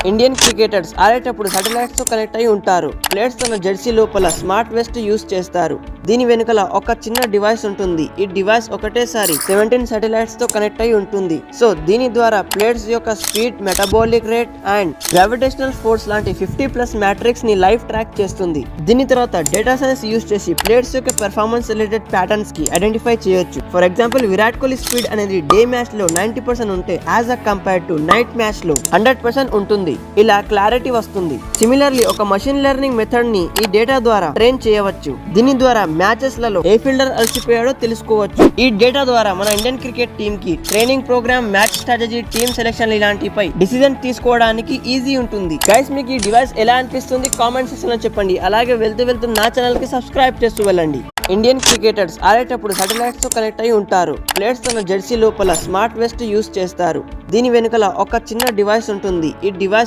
Indian cricketers ఆడేటప్పుడు satellites తో connect అయి ఉంటారు. ప్లేయర్స్ తన జెర్సీ లోపల స్మార్ట్ వెస్ట్ యూస్ చేస్తారు. దీని వెనుకల ఒక చిన్న డివైస్ ఉంటుంది. ఈ డివైస్ ఒకటేసారి 17 సాటిలైట్స్ తో కనెక్ట్ అయి ఉంటుంది. సో దీని ద్వారా ప్లేయర్స్ యొక్క speed, metabolic rate and gravitational force లాంటి 50+ మ్యాట్రిక్స్ ని లైవ్ ట్రాక్ చేస్తుంది. దీని తర్వాత డేటా సైన్స్ యూస్ చేసి ప్లేయర్స్ యొక్క పెర్ఫార్మెన్స్ రిలేటెడ్ ప్యాటర్న్స్ కి ఐడెంటిఫై చేయొచ్చు. For example Virat Kohli speed అనేది డే మ్యాచ్ లో 90% ఉంటే as a compare to night match లో 100% ఉంటుంది. ఇలా క్లారిటీ వస్తుంది. సిమిలర్లీ ఒక మషిన్ లెర్నింగ్ మెథడ్ ని ఈ డేటా ద్వారా ట్రైన్ చేయవచ్చు. దీని ద్వారా మ్యాచెస్ లలో ఏ ఫీల్డర్ అలసిపోయాడో తెలుసుకోవచ్చు. ఈ డేటా ద్వారా మన ఇండియన్ క్రికెట్ టీమ్ కి training programme, match strategy, team selection ఇలాంటిపై డిసిజన్ తీసుకోవడానికి ఈజీ ఉంటుంది. గైస్ మీకు ఈ డివైస్ ఎలా అనిపిస్తుంది కామెంట్ సెక్షన్ లో చెప్పండి. అలాగే వెళ్తూ నా ఛానల్ కి సబ్స్క్రైబ్ చేస్తూ వెళ్ళండి. ఇండియన్ క్రికెటర్స్ ఆడేటప్పుడు సాటిలైట్స్ తో కనెక్ట్ అయి ఉంటారు. ప్లేయర్స్ తన జెర్సీ లోపల స్మార్ట్ వెస్ట్ యూస్ చేస్తారు. దీని వెనుకల ఒక చిన్న డివైస్ ఉంటుంది. ఈ డివైస్